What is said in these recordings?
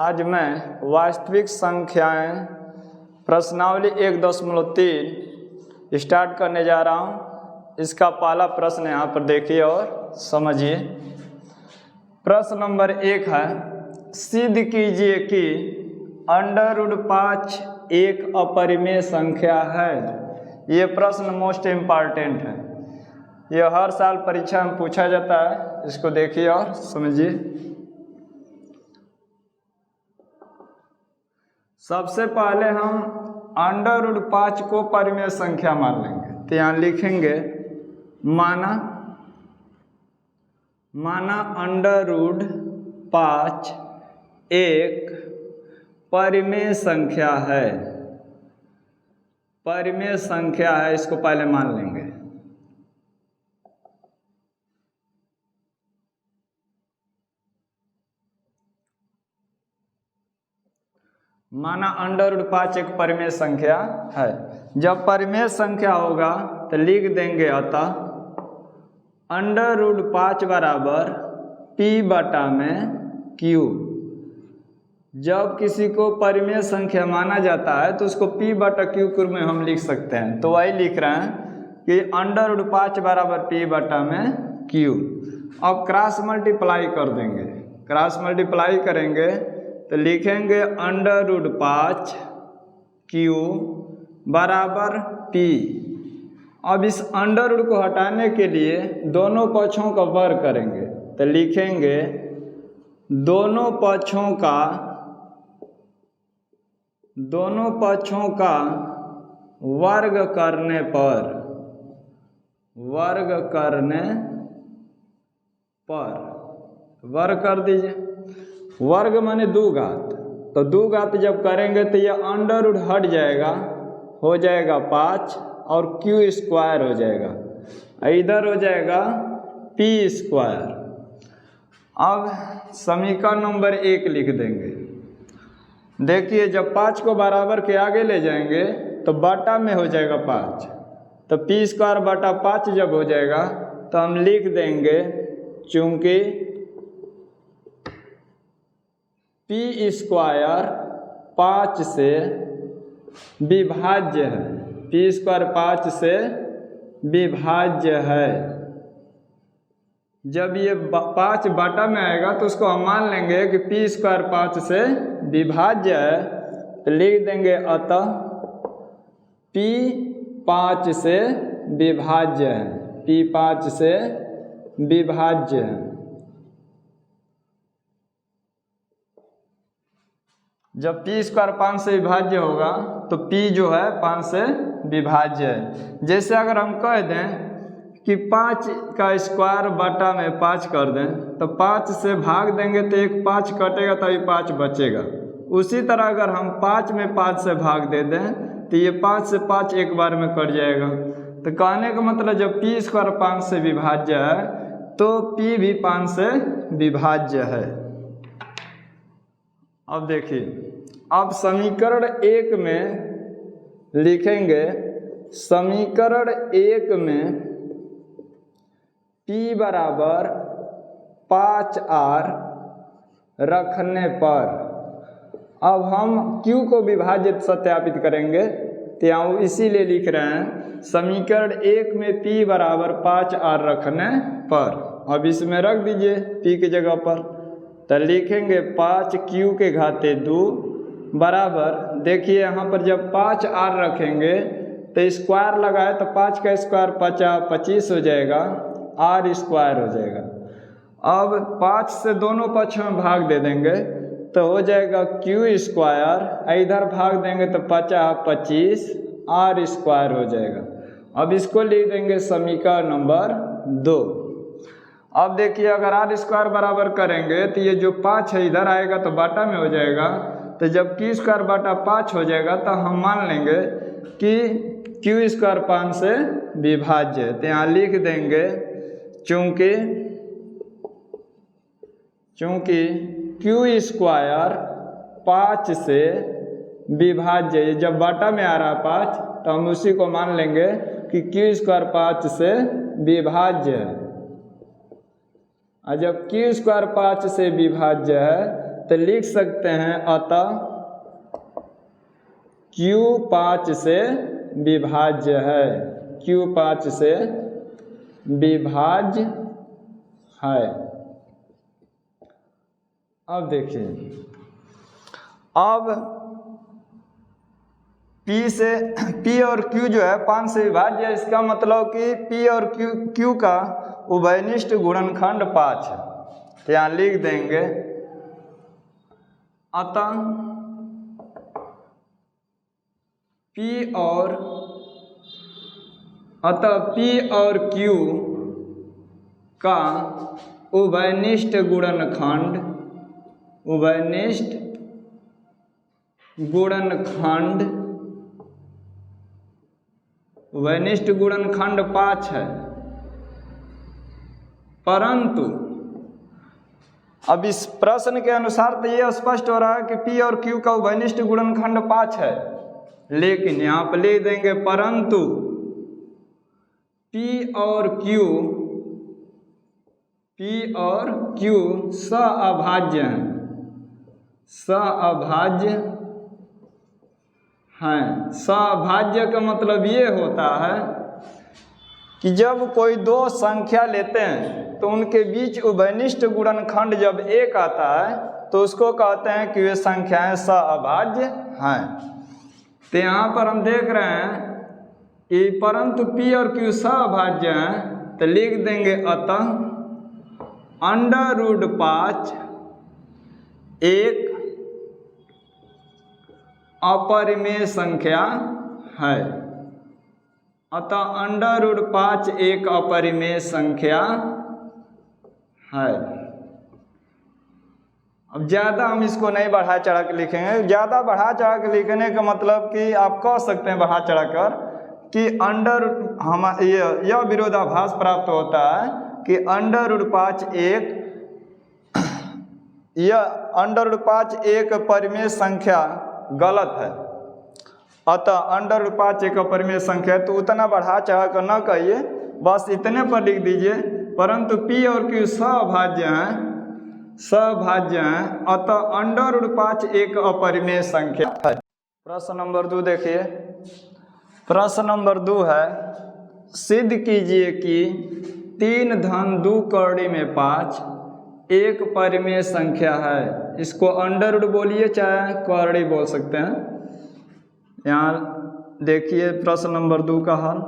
आज मैं वास्तविक संख्याएं प्रश्नावली 1.3 स्टार्ट करने जा रहा हूं। इसका पहला प्रश्न यहाँ पर देखिए और समझिए। प्रश्न नंबर 1 है, सिद्ध कीजिए कि √5 एक अपरिमेय संख्या है। ये प्रश्न मोस्ट इम्पॉर्टेंट है, ये हर साल परीक्षा में पूछा जाता है। इसको देखिए और समझिए। सबसे पहले हम √5 को परिमेय संख्या मान लेंगे। तो यहाँ लिखेंगे माना √5 एक परिमेय संख्या है। परिमेय संख्या है, इसको पहले मान लेंगे। माना √5 एक परिमेय संख्या है। जब परिमेय संख्या होगा तो लिख देंगे अतः √5 बराबर P/Q। जब किसी को परिमेय संख्या माना जाता है तो उसको P/Q के रूप में हम लिख सकते हैं। तो वही लिख रहे हैं कि √5 बराबर P/Q। अब क्रॉस मल्टीप्लाई कर देंगे। क्रॉस मल्टीप्लाई करेंगे तो लिखेंगे √5 Q बराबर P। अब इस अंडर को हटाने के लिए दोनों पक्षों का वर्ग करेंगे। तो लिखेंगे दोनों पक्षों का वर्ग करने पर वर्ग कर दीजिए। वर्ग माने 2 घात, तो 2 घात जब करेंगे तो यह अंडर हट जाएगा, हो जाएगा 5 और Q² हो जाएगा, इधर हो जाएगा P²। अब समीकरण नंबर 1 लिख देंगे। देखिए जब 5 को बराबर के आगे ले जाएंगे तो बाटा में हो जाएगा 5, तो P²/5 जब हो जाएगा तो हम लिख देंगे चूंकि P² 5 से विभाज्य है। P² 5 से विभाज्य है। जब ये 5 बाटा में आएगा तो उसको हम मान लेंगे कि P² 5 से विभाज्य है। तो लिख देंगे अतः P 5 से विभाज्य है। P 5 से विभाज्य है। जब P² 5 से विभाज्य होगा तो P जो है 5 से विभाज्य है। जैसे अगर हम कह दें कि 5 का स्क्वायर बटा में 5 कर दें तो 5 से भाग देंगे तो एक 5 कटेगा तभी 5 बचेगा। उसी तरह अगर हम 5 में 5 से भाग दे दें तो ये 5 से 5 एक बार में कट जाएगा। तो कहने का मतलब जब P² 5 से विभाज्य है तो P भी 5 से विभाज्य है। अब देखिए, अब समीकरण 1 में लिखेंगे, समीकरण 1 में P बराबर 5R रखने पर अब हम Q को विभाजित सत्यापित करेंगे। तो यहाँ इसीलिए लिख रहे हैं समीकरण 1 में P बराबर 5R रखने पर। अब इसमें रख दीजिए P की जगह पर। तो लिखेंगे 5Q² 2 बराबर, देखिए यहाँ पर जब 5R रखेंगे तो स्क्वायर लगाए तो 5 का स्क्वायर 25 हो जाएगा, R² हो जाएगा। अब 5 से दोनों पक्ष में भाग दे देंगे तो हो जाएगा Q², इधर भाग देंगे तो 25 R² हो जाएगा। अब इसको लिख देंगे समीकरण नंबर 2। अब देखिए अगर R² बराबर करेंगे तो ये जो 5 है इधर आएगा तो बाटा में हो जाएगा। तो जब Q² 5 हो जाएगा तो हम मान लेंगे कि Q² 5 से विभाज्य है। तो यहाँ लिख देंगे चूंकि Q² 5 से विभाज्य है। जब बाटा में आ रहा 5 तो हम उसी को मान लेंगे कि Q² 5 से विभाज्य है। और जब Q² 5 से विभाज्य है तो लिख सकते हैं अतः Q 5 से विभाज्य है, Q 5 से विभाज्य है। अब देखिए, अब P और Q जो है 5 से विभाज्य है, इसका मतलब कि P और Q का उभयनिष्ठ गुणनखंड 5 है। तो यहाँ लिख देंगे अतः P और Q का उभयनिष्ठ गुणनखंड 5 है, परंतु अब इस प्रश्न के अनुसार तो ये स्पष्ट हो रहा है कि P और Q का उभयनिष्ठ गुणनखंड 5 है, लेकिन यहाँ पर लिख देंगे परंतु P और Q सअभाज्य हैं। सअभाज्य का मतलब ये होता है कि जब कोई दो संख्या लेते हैं तो उनके बीच उभयनिष्ठ गुणनखंड जब एक आता है तो उसको कहते हैं कि वे संख्याएं सअभाज्य हैं। तो यहाँ पर हम देख रहे हैं कि परंतु P और Q सअभाज्य हैं, तो लिख देंगे अतः √5 एक अपरिमेय संख्या है। अतः √5 एक अपरिमेय संख्या है। अब ज़्यादा हम इसको नहीं बढ़ा चढ़ा के लिखेंगे। ज़्यादा बढ़ा चढ़ा के लिखने का मतलब कि आप कह सकते हैं बढ़ा चढ़ा कर कि यह विरोधाभास प्राप्त होता है कि √5 एक परिमेय संख्या गलत है। अतः √5 एक अपरिमेय संख्या है, तो उतना बढ़ा चढ़ा कर न कहिए, बस इतने पर लिख दीजिए परंतु P और Q सअभाज्य हैं, अतः √5 एक अपरिमेय संख्या है। प्रश्न नंबर 2 देखिए। प्रश्न नंबर 2 है, सिद्ध कीजिए कि 3 धन 2 कौड़ी में 5 एक परिमेय संख्या है। इसको अंडर रूट बोलिए चाहे कौड़ी बोल सकते हैं। यहाँ देखिए प्रश्न नंबर 2 का हल।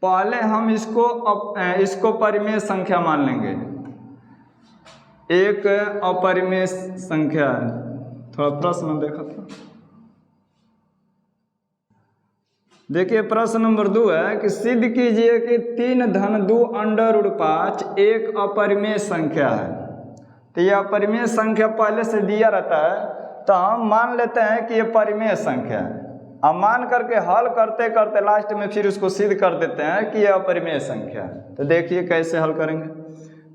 पहले हम इसको परिमेय संख्या मान लेंगे, एक अपरिमेय संख्या है। थोड़ा प्रश्न देखा था, देखिए प्रश्न नंबर 2 है कि सिद्ध कीजिए कि 3 धन 2 √5 एक अपरिमेय संख्या है। तो यह अपरिमेय संख्या पहले से दिया रहता है, तो हम मान लेते हैं कि यह परिमेय संख्या है। अब मान करके हल करते करते लास्ट में फिर उसको सिद्ध कर देते हैं कि यह अपरिमेय संख्या है। तो देखिए कैसे हल करेंगे।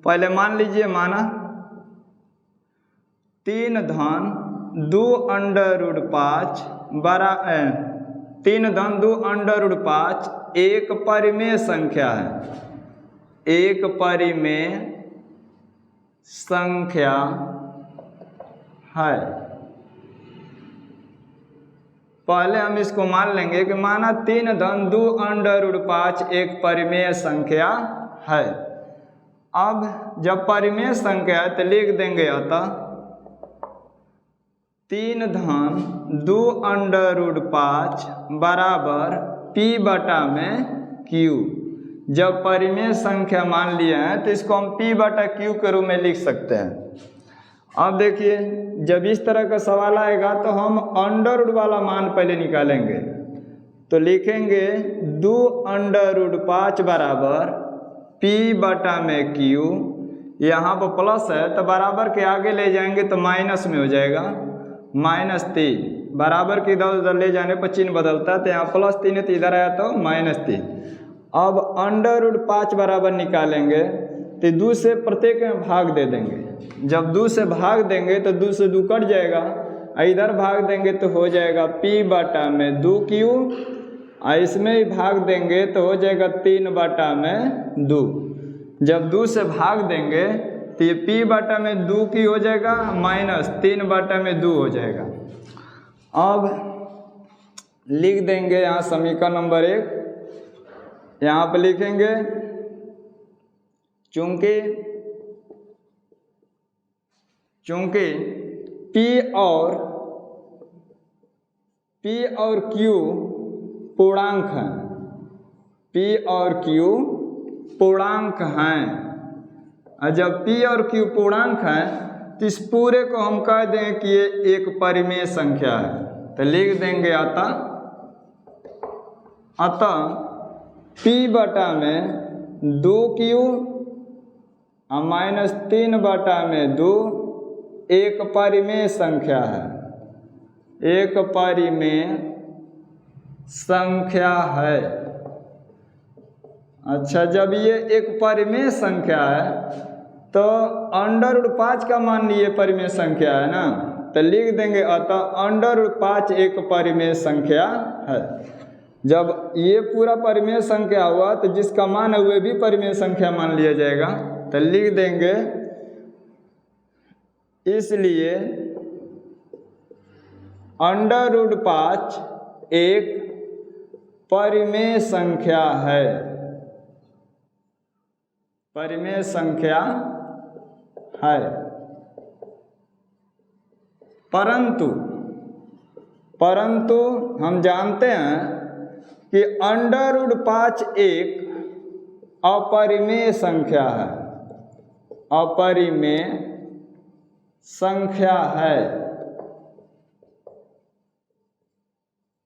पहले मान लीजिए, माना 3 धन 2 √5 3 धन 2 √5 एक परिमेय संख्या है। एक परिमेय संख्या है। पहले हम इसको मान लेंगे कि माना 3 धन 2 √5 एक परिमेय संख्या है। अब जब परिमेय संख्या है तो लिख देंगे अतः 3 धन 2 √5 बराबर P बटा में Q। जब परिमेय संख्या मान लिए हैं तो इसको हम P बटा Q के रूप में लिख सकते हैं। अब देखिए, जब इस तरह का सवाल आएगा तो हम अंडर रूट वाला मान पहले निकालेंगे। तो लिखेंगे 2 √5 बराबर P बटा में Q। यहाँ पर प्लस है तो बराबर के आगे ले जाएंगे तो माइनस में हो जाएगा, -3। बराबर के इधर उधर ले जाने पर चिन्ह बदलता है, तो यहाँ +3 है तो इधर आया तो -3। अब √5 बराबर निकालेंगे तो 2 से प्रत्येक में भाग दे देंगे। जब 2 से भाग देंगे तो 2 से 2 कट जाएगा, इधर भाग देंगे तो हो जाएगा P बटा में 2Q, और इसमें ही भाग देंगे तो हो जाएगा 3 बटा में 2। जब 2 से भाग देंगे तो ये p बटा में 2 की हो जाएगा माइनस 3 बटा में 2 हो जाएगा। अब लिख देंगे यहाँ समीकरण नंबर 1, यहाँ पर लिखेंगे चूंकि P और Q पूर्णांक हैं, P और Q पूर्णांक हैं, और जब P और Q पूर्णांक हैं तो इस पूरे को हम कह देंगे कि ये एक परिमेय संख्या है। तो लिख देंगे अतः P बटा में 2Q और माइनस 3 बटा में 2 एक परिमेय संख्या है, एक परिमेय संख्या है। अच्छा, जब ये एक परिमेय संख्या है तो √5 का मान लिए परिमेय संख्या है ना, तो लिख देंगे अतः √5 एक परिमेय संख्या है। जब ये पूरा परिमेय संख्या हुआ तो जिसका मान है वह भी परिमेय संख्या मान लिया जाएगा। तो लिख देंगे इसलिए √5 एक परिमेय संख्या है, परिमेय संख्या है। परंतु हम जानते हैं कि √5 एक अपरिमेय संख्या है, अपरिमेय संख्या है,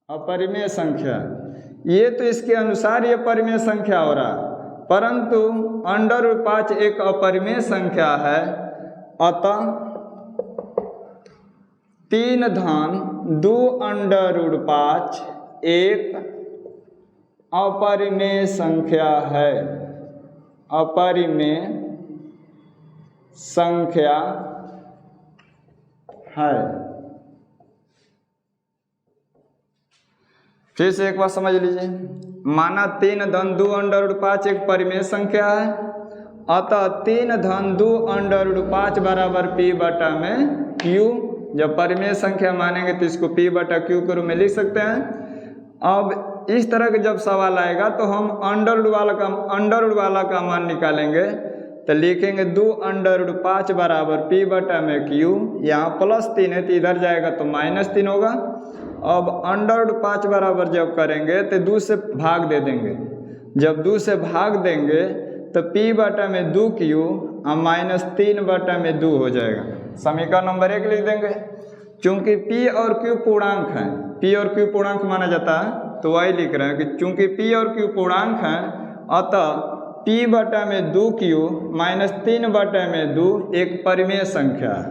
अपरिमेय संख्या। ये तो इसके अनुसार ये परिमेय संख्या हो रहा है, परंतु √5 एक अपरिमेय संख्या है, अतः 3/2 √5 एक अपरिमेय संख्या है, अपरिमेय संख्या है। फिर से एक बार समझ लीजिए, माना 3/2 √5 एक परिमेय संख्या है, अतः 3/2 √5 बराबर P बटा में Q। जब परिमेय संख्या मानेंगे तो इसको P बटा Q के रूप में लिख सकते हैं। अब इस तरह के जब सवाल आएगा तो हम अंडर रूट वाला का मान निकालेंगे। तो लिखेंगे 2 √5 बराबर P बटा में Q, यहाँ +3 है तो इधर जाएगा तो -3 होगा। अब √5 बराबर जब करेंगे तो 2 से भाग दे देंगे, जब 2 से भाग देंगे तो P बटा में 2Q और -3 बटा में 2 हो जाएगा। समीकरण नंबर 1 लिख देंगे। चूंकि P और Q पूर्णांक हैं, P और Q पूर्णांक माना जाता है, तो वही लिख रहे हैं कि चूंकि P और Q पूर्णांक हैं, अतः P बटा में 2Q -3 बटा में 2 एक परिमेय संख्या है।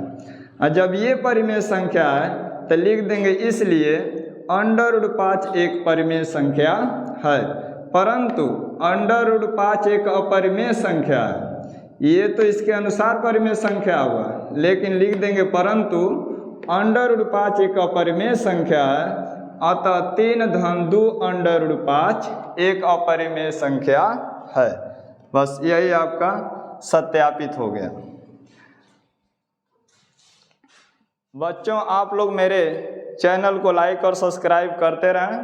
और जब ये परिमेय संख्या है तो लिख देंगे इसलिए √5 एक परिमेय संख्या है। परंतु √5 एक अपरिमेय संख्या है, ये तो इसके अनुसार परिमेय संख्या हुआ, लेकिन लिख देंगे परंतु √5 एक अपरिमेय संख्या है, अतः 3/2 √5 एक अपरिमेय संख्या है। बस यही आपका सत्यापित हो गया। बच्चों, आप लोग मेरे चैनल को लाइक और सब्सक्राइब करते रहें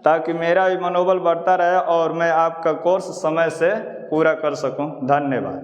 ताकि मेरा भी मनोबल बढ़ता रहे और मैं आपका कोर्स समय से पूरा कर सकूं। धन्यवाद।